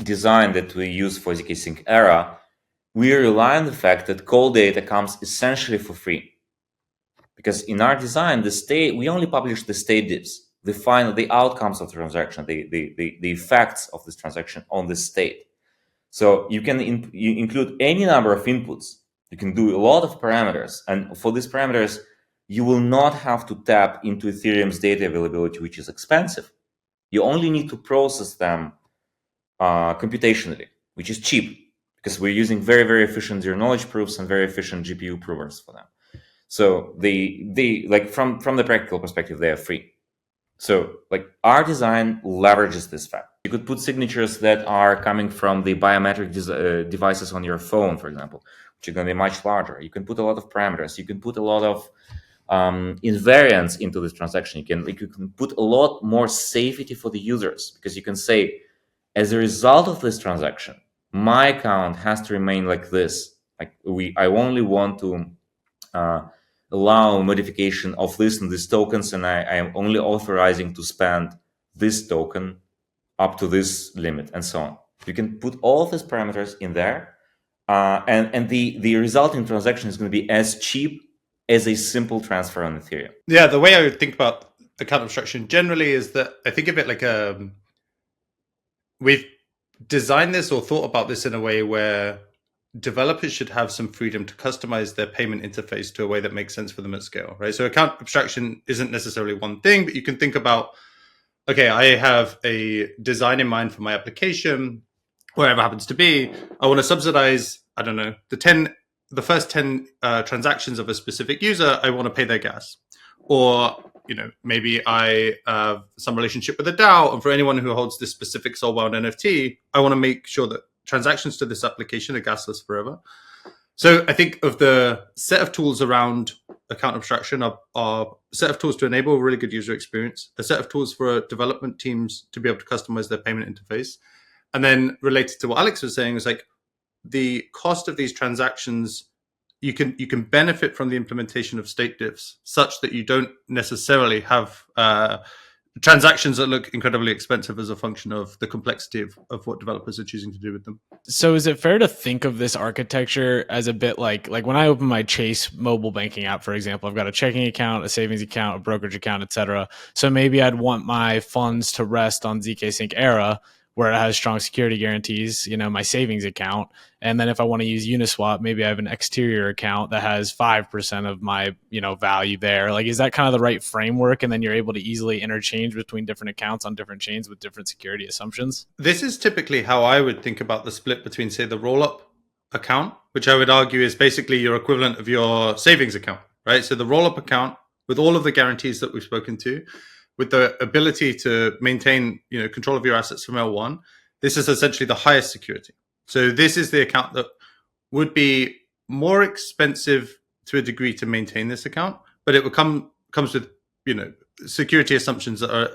Speaker 1: design that we use for zkSync era, we rely on the fact that call data comes essentially for free. Because in our design, we only publish the state diffs, the outcomes of the transaction, the effects of this transaction on the state. So you can include any number of inputs. You can do a lot of parameters. And for these parameters, you will not have to tap into Ethereum's data availability, which is expensive. You only need to process them computationally, which is cheap, because we're using very, very efficient zero-knowledge proofs and very efficient GPU provers for them. So from the practical perspective, they are free. So our design leverages this fact. You could put signatures that are coming from the biometric devices on your phone, for example, which are going to be much larger. You can put a lot of parameters. You can put a lot of invariance into this transaction. You can put a lot more safety for the users, because you can say, as a result of this transaction, my account has to remain like this. I only want to allow modification of this and these tokens, and I am only authorizing to spend this token up to this limit, and so on. You can put all of these parameters in there, and the resulting transaction is going to be as cheap as a simple transfer on Ethereum.
Speaker 4: Yeah, the way I would think about account abstraction generally is that I think of it like we've designed this or thought about this in a way where developers should have some freedom to customize their payment interface to a way that makes sense for them at scale, right? So account abstraction isn't necessarily one thing, but you can think about, okay, I have a design in mind for my application, wherever it happens to be. I want to subsidize, I don't know, the first 10 transactions of a specific user. I want to pay their gas. Or, maybe I have some relationship with a DAO, and for anyone who holds this specific soulbound NFT, I want to make sure that transactions to this application are gasless forever. So I think of the set of tools around account abstraction are a set of tools to enable a really good user experience, a set of tools for development teams to be able to customize their payment interface. And then related to what Alex was saying is the cost of these transactions, you can benefit from the implementation of state diffs such that you don't necessarily have transactions that look incredibly expensive as a function of the complexity of what developers are choosing to do with them.
Speaker 3: So is it fair to think of this architecture as a bit like when I open my Chase mobile banking app, for example, I've got a checking account, a savings account, a brokerage account, etc. So maybe I'd want my funds to rest on zkSync era, where it has strong security guarantees, my savings account. And then if I want to use Uniswap, maybe I have an exterior account that has 5% of my, value there. Is that kind of the right framework? And then you're able to easily interchange between different accounts on different chains with different security assumptions?
Speaker 4: This is typically how I would think about the split between, say, the roll-up account, which I would argue is basically your equivalent of your savings account, right? So the roll-up account with all of the guarantees that we've spoken to, with the ability to maintain, control of your assets from L1, this is essentially the highest security. So this is the account that would be more expensive to a degree to maintain this account, but it would comes with, security assumptions that are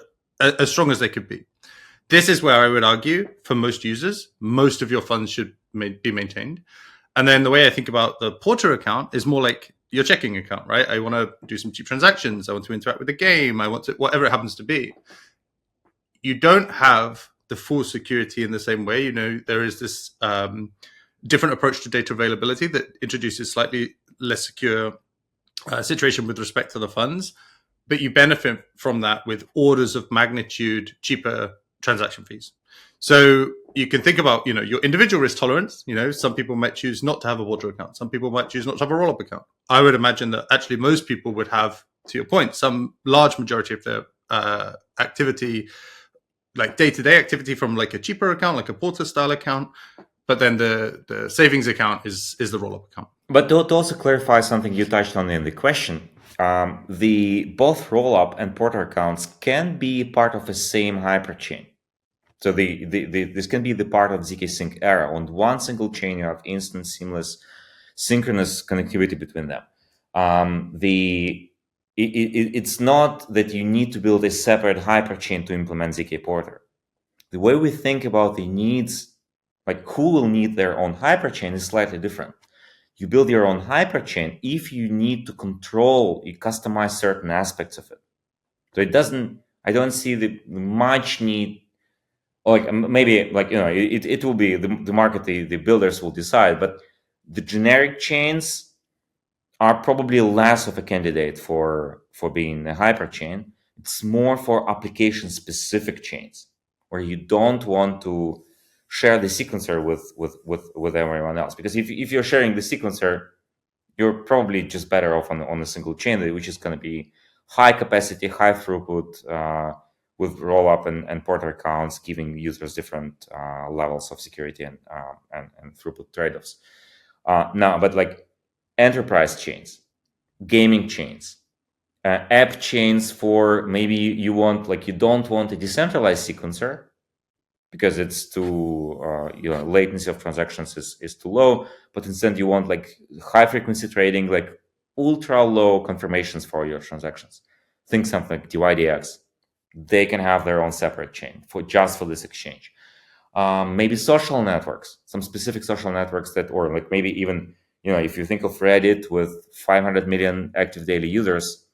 Speaker 4: as strong as they could be. This is where I would argue for most users, most of your funds should be maintained. And then the way I think about the Porter account is more like your checking account, right? I want to do some cheap transactions. I want to interact with the game. I want to, whatever it happens to be. You don't have the full security in the same way. There is this different approach to data availability that introduces slightly less secure situation with respect to the funds, but you benefit from that with orders of magnitude cheaper transaction fees. So you can think about, your individual risk tolerance. Some people might choose not to have a water account. Some people might choose not to have a rollup account. I would imagine that actually most people would have, to your point, some large majority of their activity, like day-to-day activity, from like a cheaper account, like a porter style account. But then the savings account is the rollup account.
Speaker 1: But to also clarify something you touched on in the question, the both rollup and porter accounts can be part of the same hyperchain. So this can be the part of zkSync era. On one single chain, you have instant, seamless, synchronous connectivity between them. It's not that you need to build a separate hyperchain to implement ZK Porter. The way we think about the needs, like who will need their own hyperchain, is slightly different. You build your own hyperchain if you need to control, you customize certain aspects of it. So I don't see the much need. Like maybe it will be the market, the builders will decide, but the generic chains are probably less of a candidate for being a hyperchain. It's more for application specific chains where you don't want to share the sequencer with everyone else, because if you're sharing the sequencer, you're probably just better off on a single chain, which is going to be high capacity, high throughput, with rollup and porter accounts, giving users different levels of security and throughput trade-offs. Now, but like enterprise chains, gaming chains, app chains for maybe you don't want a decentralized sequencer because it's too latency of transactions is too low, but instead you want like high frequency trading, like ultra low confirmations for your transactions. Think something like DYDX. They can have their own separate chain for this exchange. Maybe social networks, some specific social networks or like maybe even, if you think of Reddit with 500 million active daily users,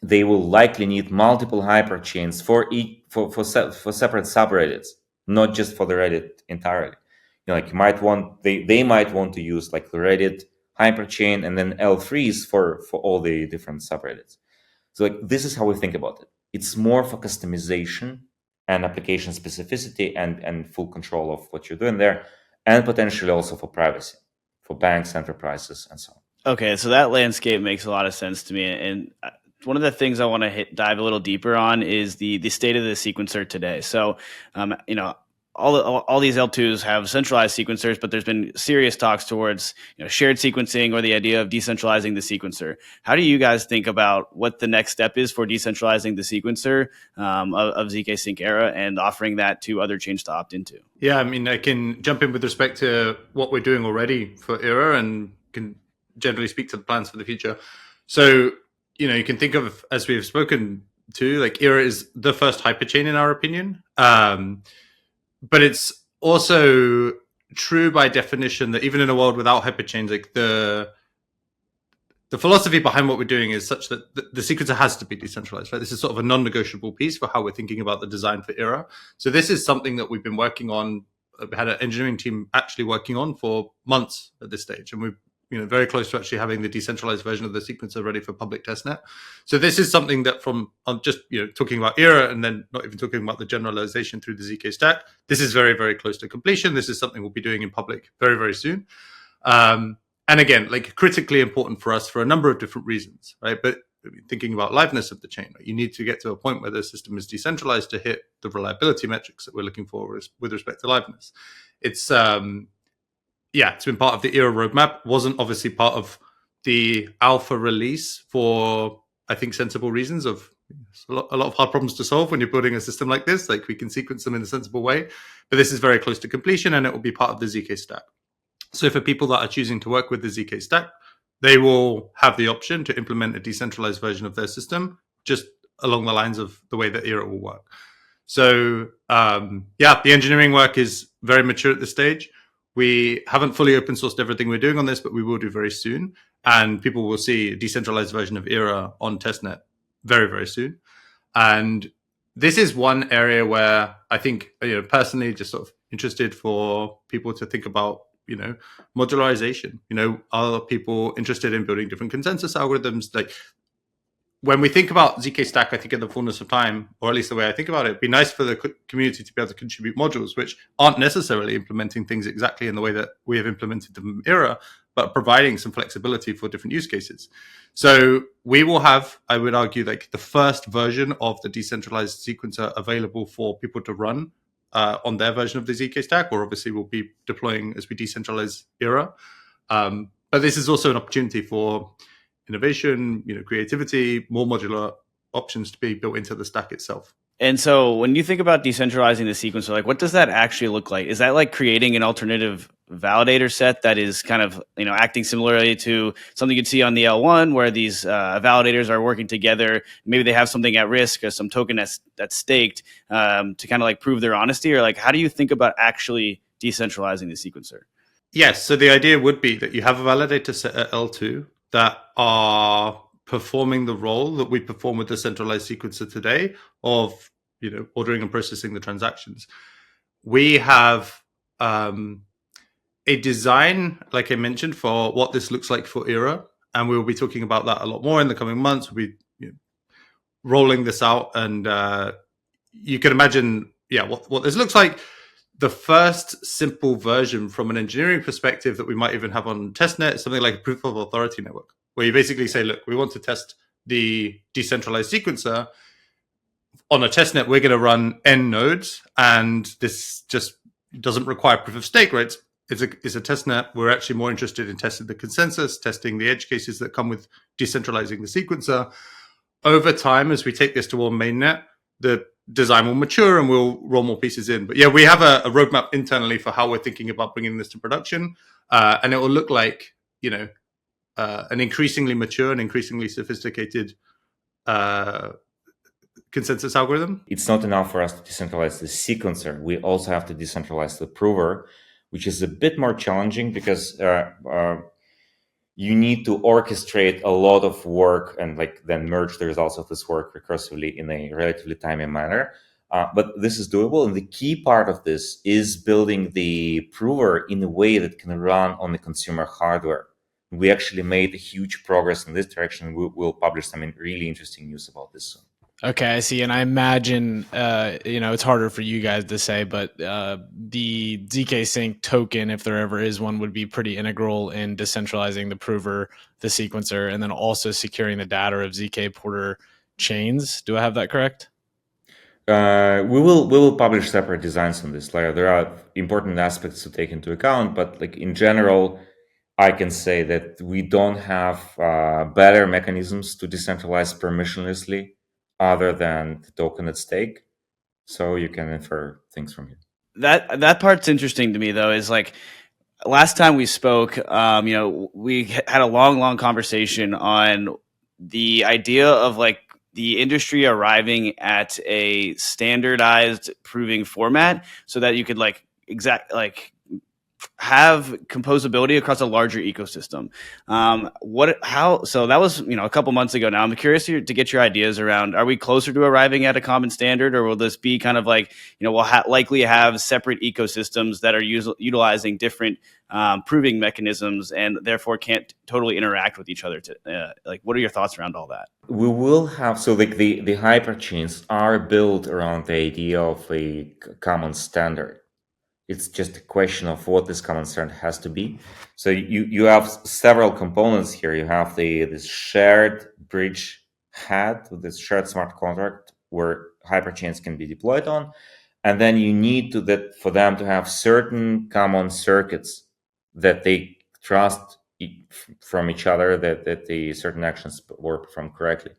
Speaker 1: they will likely need multiple hyperchains for separate subreddits, not just for the Reddit entirely. Like they might want to use like the Reddit hyperchain and then L3s for all the different subreddits. So like this is how we think about it. It's more for customization and application specificity and full control of what you're doing there, and potentially also for privacy, for banks, enterprises, and so on.
Speaker 2: Okay, so that landscape makes a lot of sense to me. And one of the things I want to dive a little deeper on is the state of the sequencer today. So, all these L2s have centralized sequencers, but there's been serious talks towards shared sequencing or the idea of decentralizing the sequencer. How do you guys think about what the next step is for decentralizing the sequencer of zkSync era and offering that to other chains to opt into?
Speaker 4: Yeah, I mean, I can jump in with respect to what we're doing already for era and can generally speak to the plans for the future. So, you can think of, as we've spoken to, like era is the first hyperchain in our opinion. But it's also true by definition that even in a world without hyperchains, like the philosophy behind what we're doing is such that the sequencer has to be decentralized, right? This is sort of a non-negotiable piece for how we're thinking about the design for era. So this is something that we've been working on, we had an engineering team actually working on for months at this stage. And we're very close to actually having the decentralized version of the sequencer ready for public testnet. So this is something that from just talking about era and then not even talking about the generalization through the ZK stack, this is very, very close to completion. This is something we'll be doing in public very, very soon. And again, like critically important for us for a number of different reasons, right? But thinking about liveness of the chain, right? You need to get to a point where the system is decentralized to hit the reliability metrics that we're looking for with respect to liveness. It's it's been part of the era roadmap. Wasn't obviously part of the alpha release for, I think, sensible reasons of a lot of hard problems to solve when you're building a system like this. Like we can sequence them in a sensible way, but this is very close to completion and it will be part of the ZK stack. So for people that are choosing to work with the ZK stack, they will have the option to implement a decentralized version of their system just along the lines of the way that era will work. So the engineering work is very mature at this stage. We haven't fully open sourced everything we're doing on this, but we will do very soon. And people will see a decentralized version of era on testnet very, very soon. And this is one area where I think, personally, just sort of interested for people to think about, modularization. Are people interested in building different consensus algorithms? Like when we think about ZK Stack, I think in the fullness of time, or at least the way I think about it, it'd be nice for the community to be able to contribute modules which aren't necessarily implementing things exactly in the way that we have implemented them in Era, but providing some flexibility for different use cases. So we will have, I would argue, like the first version of the decentralized sequencer available for people to run on their version of the ZK Stack, or obviously we'll be deploying as we decentralize Era. But this is also an opportunity for innovation, creativity, more modular options to be built into the stack itself.
Speaker 2: And so when you think about decentralizing the sequencer, like what does that actually look like? Is that like creating an alternative validator set that is kind of, acting similarly to something you'd see on the L1 where these validators are working together? Maybe they have something at risk or some token that's staked to kind of like prove their honesty, or like how do you think about actually decentralizing the sequencer?
Speaker 4: Yes. So the idea would be that you have a validator set at L2 that are performing the role that we perform with the centralized sequencer today of, ordering and processing the transactions. We have a design, like I mentioned, for what this looks like for Era, and we will be talking about that a lot more in the coming months. We'll be rolling this out, and you can imagine, what this looks like. The first simple version from an engineering perspective that we might even have on testnet is something like a proof of authority network, where you basically say, look, we want to test the decentralized sequencer. On a testnet, we're going to run n nodes, and this just doesn't require proof of stake, right? It's a testnet. We're actually more interested in testing the consensus, testing the edge cases that come with decentralizing the sequencer. Over time, as we take this to our mainnet, the design will mature and we'll roll more pieces in. But yeah, we have a roadmap internally for how we're thinking about bringing this to production. And it will look like, an increasingly mature and increasingly sophisticated consensus algorithm.
Speaker 1: It's not enough for us to decentralize the sequencer. We also have to decentralize the prover, which is a bit more challenging because you need to orchestrate a lot of work and then merge the results of this work recursively in a relatively timely manner. But this is doable. And the key part of this is building the prover in a way that can run on the consumer hardware. We actually made a huge progress in this direction. We'll publish some really interesting news about this soon.
Speaker 3: Okay, I see. And I imagine, it's harder for you guys to say, but the zkSync token, if there ever is one, would be pretty integral in decentralizing the prover, the sequencer, and then also securing the data of ZK Porter chains. Do I have that correct?
Speaker 1: We will publish separate designs on this. There are important aspects to take into account, but in general, I can say that we don't have better mechanisms to decentralize permissionlessly other than the token at stake. So you can infer things from here.
Speaker 2: That part's interesting to me, though, is last time we spoke, we had a long conversation on the idea of the industry arriving at a standardized proving format so that you could have composability across a larger ecosystem. So that was, a couple months ago now. I'm curious to get your ideas around, are we closer to arriving at a common standard, or will this be kind of we'll likely have separate ecosystems that are utilizing different proving mechanisms and therefore can't totally interact with each other? What are your thoughts around all that?
Speaker 1: We will have, the hyperchains are built around the idea of a common standard. It's just a question of what this common standard has to be. So you have several components here. You have this shared bridge head with this shared smart contract where hyperchains can be deployed on. And then you need for them to have certain common circuits that they trust from each other, that the certain actions were performed correctly.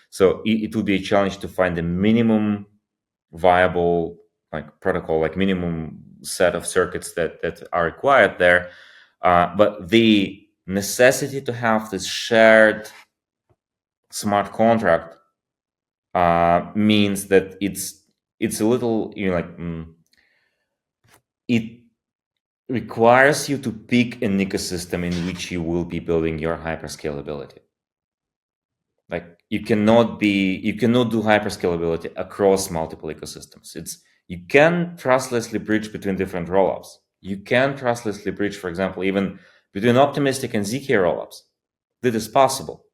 Speaker 1: So it would be a challenge to find the minimum viable protocol, minimum set of circuits that are required there. But the necessity to have this shared smart contract means that it's a little, it requires you to pick an ecosystem in which you will be building your hyperscalability. You cannot do hyperscalability across multiple ecosystems. You can trustlessly bridge between different rollups. You can trustlessly bridge, for example, even between optimistic and ZK rollups. That is possible,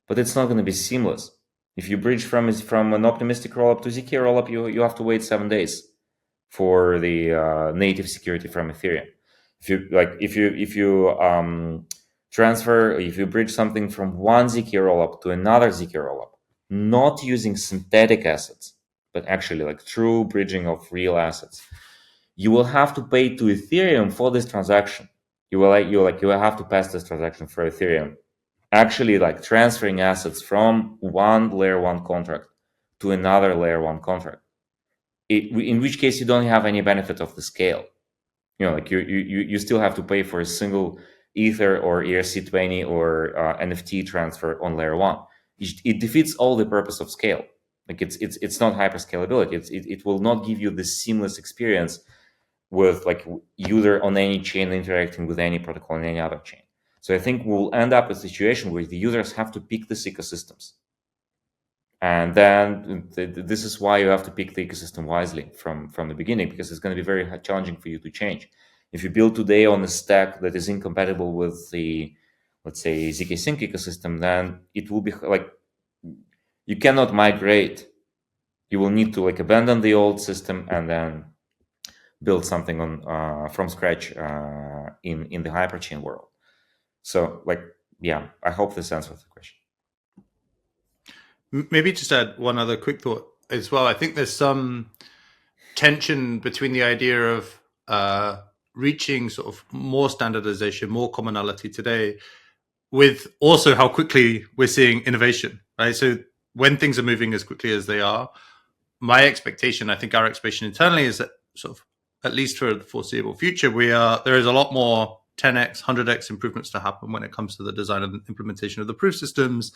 Speaker 1: but it's not going to be seamless. If you bridge from an optimistic rollup to ZK rollup, you have to wait 7 days for the native security from Ethereum. If you transfer, if you bridge something from one ZK rollup to another ZK rollup, not using synthetic assets, but actually like true bridging of real assets, you will have to pay to Ethereum for this transaction. You will have to pass this transaction for Ethereum, actually like transferring assets from one layer 1 contract to another layer 1 contract. In which case you don't have any benefit of the scale. Like you still have to pay for a single Ether or ERC20 or NFT transfer on layer 1. It defeats all the purpose of scale. Like it's not hyperscalability. It will not give you the seamless experience with like user on any chain interacting with any protocol on any other chain. So I think we'll end up in a situation where the users have to pick these ecosystems. And then this is why you have to pick the ecosystem wisely from the beginning, because it's going to be very challenging for you to change. If you build today on a stack that is incompatible with the, let's say, zkSync ecosystem, then it will be like you cannot migrate. You will need to like abandon the old system and then build something on from scratch in the hyperchain world. So like, yeah, I hope this answers the question.
Speaker 4: Maybe just add one other quick thought as well. I think there's some tension between the idea of reaching sort of more standardization, more commonality today, with also how quickly we're seeing innovation, right? So when things are moving as quickly as they are, my expectation, I think our expectation internally is that sort of, at least for the foreseeable future, there is a lot more 10x, 100x improvements to happen when it comes to the design and implementation of the proof systems.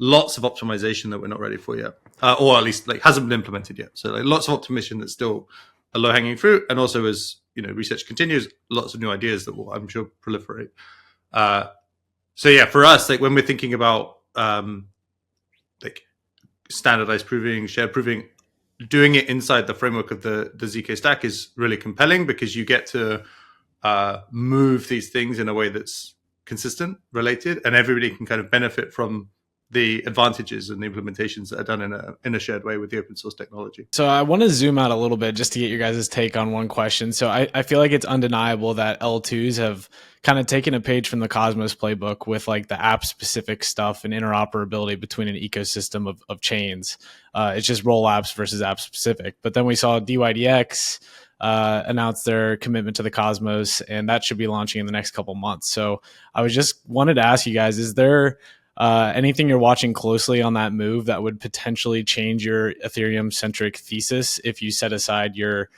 Speaker 4: Lots of optimization that we're not ready for yet, or at least like hasn't been implemented yet. So like lots of optimization that's still a low hanging fruit, and also as research continues, lots of new ideas that will, I'm sure, proliferate. So yeah, for us, like when we're thinking about like standardized proving, shared proving, doing it inside the framework of the ZK stack is really compelling, because you get to move these things in a way that's consistent, related, and everybody can kind of benefit from the advantages and the implementations that are done in a shared way with the open source technology.
Speaker 3: So I want to zoom out a little bit just to get your guys' take on one question. So I feel like it's undeniable that L2s have kind of taken a page from the Cosmos playbook with like the app specific stuff and interoperability between an ecosystem of chains. It's just roll apps versus app specific. But then we saw DYDX announce their commitment to the Cosmos, and that should be launching in the next couple months. So I was just wanted to ask you guys, is there anything you're watching closely on that move that would potentially change your Ethereum-centric thesis if you set aside your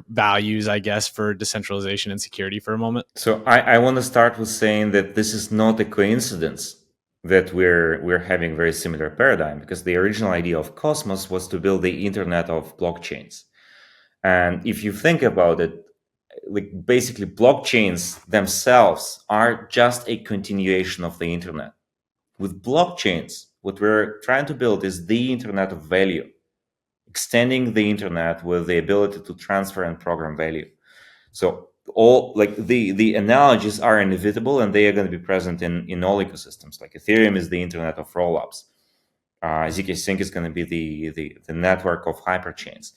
Speaker 3: values, I guess, for decentralization and security for a moment?
Speaker 1: So I want to start with saying that this is not a coincidence that we're having very similar paradigm, because the original idea of Cosmos was to build the internet of blockchains. And if you think about it, like basically blockchains themselves are just a continuation of the internet. With blockchains, what we're trying to build is the internet of value, extending the internet with the ability to transfer and program value. So all like the analogies are inevitable, and they are going to be present in all ecosystems. Like Ethereum is the internet of rollups. zkSync is going to be the network of hyperchains.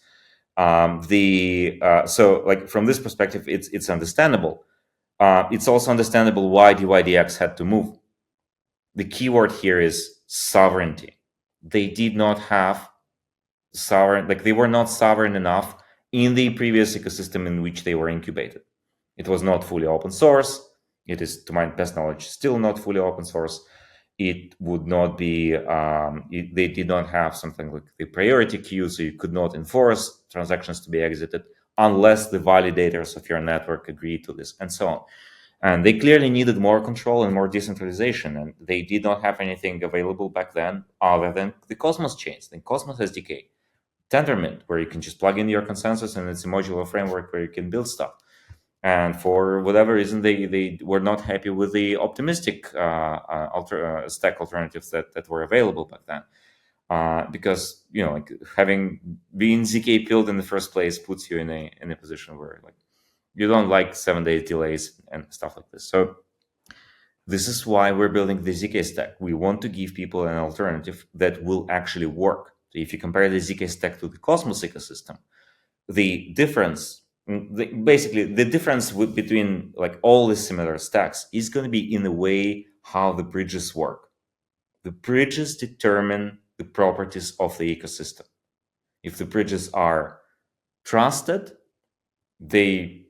Speaker 1: So like from this perspective, it's understandable. It's also understandable why DYDX had to move. The keyword here is sovereignty. They did not have sovereign, like they were not sovereign enough in the previous ecosystem in which they were incubated. It was not fully open source. It is, to my best knowledge, still not fully open source. It would not be, they did not have something like the priority queue, so you could not enforce transactions to be exited unless the validators of your network agreed to this, and so on. And they clearly needed more control and more decentralization, and they did not have anything available back then other than the Cosmos chains, the Cosmos SDK, Tendermint, where you can just plug in your consensus, and it's a modular framework where you can build stuff. And for whatever reason, they were not happy with the optimistic stack alternatives that were available back then, because like having been ZK built in the first place puts you in a position where like you don't like 7 days delays and stuff like this. So This is why we're building the ZK stack. We want to give people an alternative that will actually work. So if you compare the ZK stack to the Cosmos ecosystem, the difference, basically the difference between like all the similar stacks is going to be in the way how the bridges work. The bridges determine the properties of the ecosystem. If the bridges are trusted, they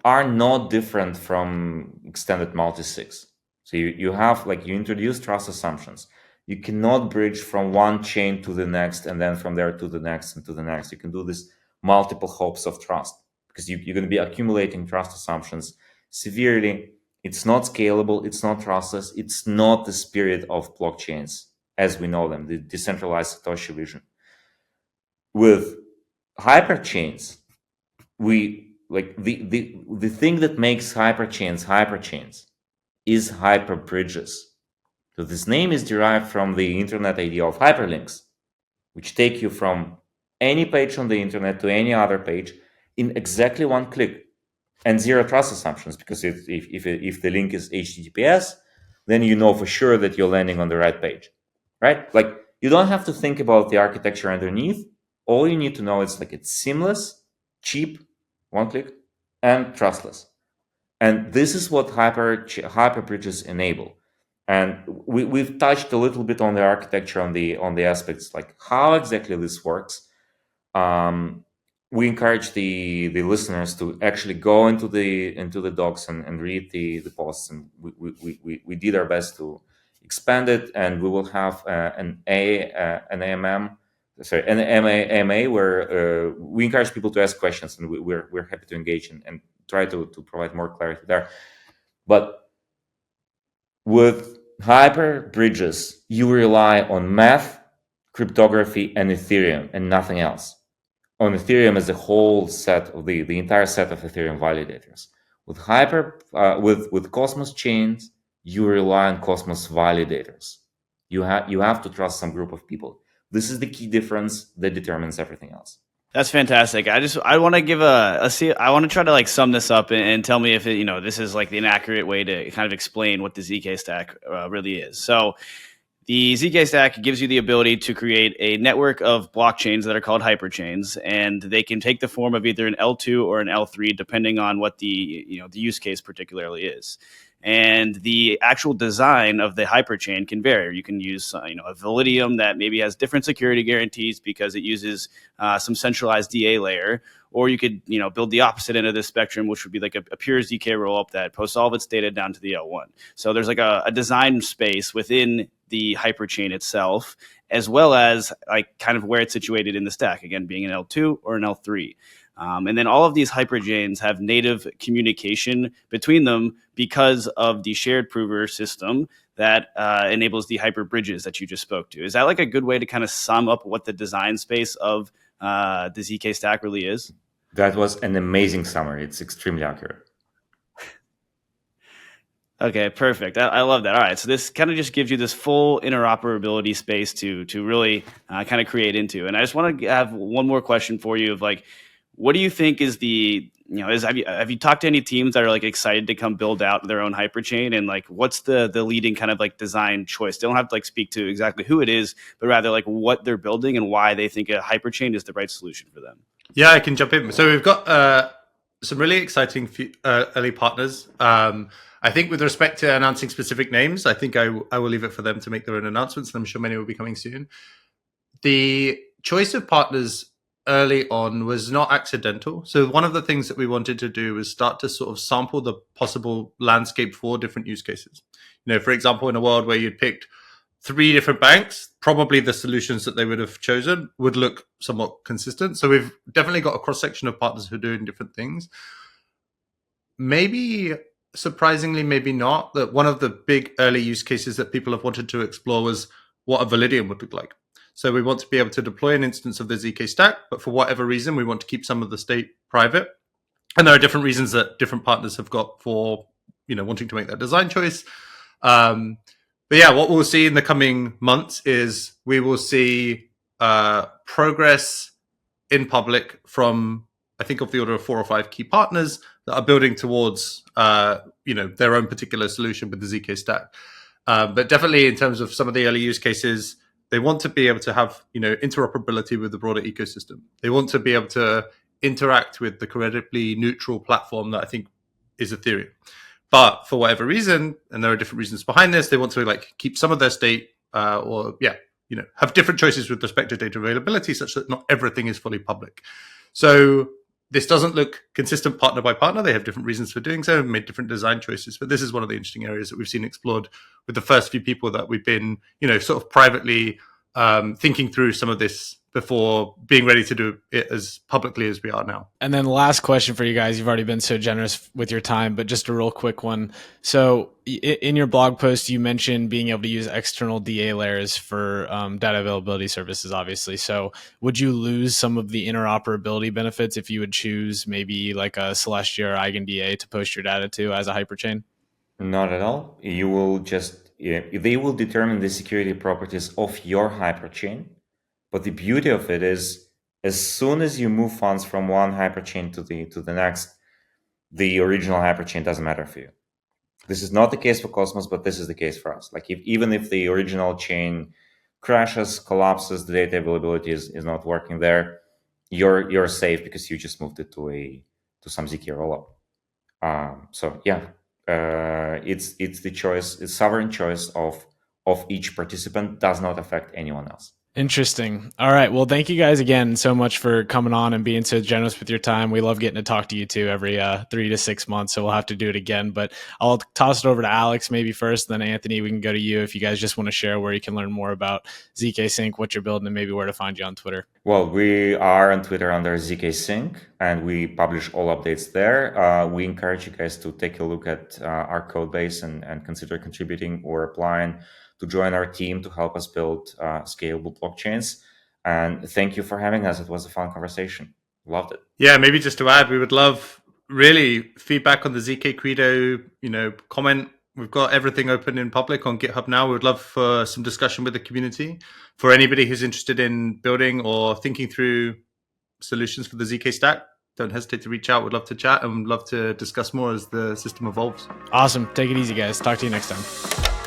Speaker 1: are not different from extended multi-sigs. So you have, like, you introduce trust assumptions. You cannot bridge from one chain to the next and then from there to the next and to the next. You can do this multiple hops of trust because you're going to be accumulating trust assumptions severely. It's not scalable. It's not trustless. It's not the spirit of blockchains as we know them, the decentralized Satoshi vision. With hyperchains, we like the thing that makes hyperchains is hyperbridges. So this name is derived from the internet idea of hyperlinks, which take you from any page on the internet to any other page in exactly one click, and zero trust assumptions, because if the link is HTTPS, then you know for sure that you're landing on the right page, right? Like, you don't have to think about the architecture underneath. All you need to know is like it's seamless, cheap, one click, and trustless. And this is what hyperbridges enable. And we've touched a little bit on the architecture, on the aspects like how exactly this works. We encourage the listeners to actually go into the docs and read the posts, and we did our best to expand it, and we will have an AMA where we encourage people to ask questions, and we're happy to engage and try to provide more clarity there. But with hyper bridges, you rely on math, cryptography, and Ethereum, and nothing else. On Ethereum as a whole set of the entire set of Ethereum validators. With with Cosmos chains, you rely on Cosmos validators. You have to trust some group of people. This is the key difference that determines everything else.
Speaker 2: That's fantastic. I want to give I want to try to like sum this up and tell me if this is like the inaccurate way to kind of explain what the ZK stack really is. So the ZK stack gives you the ability to create a network of blockchains that are called hyperchains, and they can take the form of either an L2 or an L3 depending on what the use case particularly is. And the actual design of the hyperchain can vary. You can use a Validium that maybe has different security guarantees because it uses some centralized DA layer, or you could build the opposite end of the spectrum, which would be like a pure ZK rollup that posts all of its data down to the L1. So there's like a design space within the hyperchain itself, as well as like kind of where it's situated in the stack, again being an L2 or an L3. And then all of these hyperchains have native communication between them because of the shared prover system that enables the hyper bridges that you just spoke to. Is that like a good way to kind of sum up what the design space of the ZK stack really is?
Speaker 1: That was an amazing summary. It's extremely accurate.
Speaker 2: Okay, perfect. I love that. All right, so this kind of just gives you this full interoperability space to really kind of create into. And I just want to have one more question for you of like, what do you think is have you talked to any teams that are like excited to come build out their own hyperchain, and like what's the leading kind of like design choice? They don't have to like speak to exactly who it is, but rather like what they're building and why they think a hyperchain is the right solution for them.
Speaker 4: Yeah, I can jump in. So we've got some really exciting early partners. I think with respect to announcing specific names, I think I will leave it for them to make their own announcements, and I'm sure many will be coming soon. The choice of partners early on was not accidental. So one of the things that we wanted to do was start to sort of sample the possible landscape for different use cases. For example, in a world where you'd picked 3 different banks, probably the solutions that they would have chosen would look somewhat consistent. So we've definitely got a cross-section of partners who are doing different things. Maybe surprisingly, maybe not, that one of the big early use cases that people have wanted to explore was what a Validium would look like. So we want to be able to deploy an instance of the ZK stack, but for whatever reason, we want to keep some of the state private. And there are different reasons that different partners have got for, wanting to make that design choice. But yeah, what we'll see in the coming months is we will see progress in public from I think, of the order of 4 or 5 key partners that are building towards, their own particular solution with the ZK stack. But definitely in terms of some of the early use cases, they want to be able to have, interoperability with the broader ecosystem. They want to be able to interact with the credibly neutral platform that I think is Ethereum. But for whatever reason, and there are different reasons behind this, they want to keep some of their state have different choices with respect to data availability, such that not everything is fully public. So this doesn't look consistent partner by partner. They have different reasons for doing so and made different design choices. But this is one of the interesting areas that we've seen explored with the first few people that we've been, sort of privately thinking through some of this before being ready to do it as publicly as we are now.
Speaker 3: And then last question for you guys. You've already been so generous with your time, but just a real quick one. So in your blog post, you mentioned being able to use external DA layers for data availability services, obviously. So would you lose some of the interoperability benefits if you would choose maybe like a Celestia or EigenDA to post your data to as a hyperchain?
Speaker 1: Not at all. You will they will determine the security properties of your hyperchain. But the beauty of it is, as soon as you move funds from one hyperchain to the next, the original hyperchain doesn't matter for you. This is not the case for Cosmos, but this is the case for us. Even if the original chain crashes, collapses, the data availability is not working there, you're safe because you just moved it to some ZK rollup. It's the choice, it's sovereign choice of each participant, does not affect anyone else.
Speaker 3: Interesting. All right. Well, thank you guys again so much for coming on and being so generous with your time. We love getting to talk to you too every 3 to 6 months. So we'll have to do it again, but I'll toss it over to Alex maybe first, then Anthony, we can go to you if you guys just want to share where you can learn more about zkSync, what you're building, and maybe where to find you on Twitter.
Speaker 1: Well, we are on Twitter under zkSync, and we publish all updates there. We encourage you guys to take a look at our code base and consider contributing or applying to join our team to help us build scalable blockchains. And thank you for having us. It was a fun conversation. Loved it.
Speaker 4: Yeah, maybe just to add, we would love really feedback on the ZK Credo, comment. We've got everything open in public on GitHub now. We would love for some discussion with the community. For anybody who's interested in building or thinking through solutions for the ZK stack, don't hesitate to reach out. We'd love to chat and love to discuss more as the system evolves.
Speaker 3: Awesome. Take it easy, guys. Talk to you next time.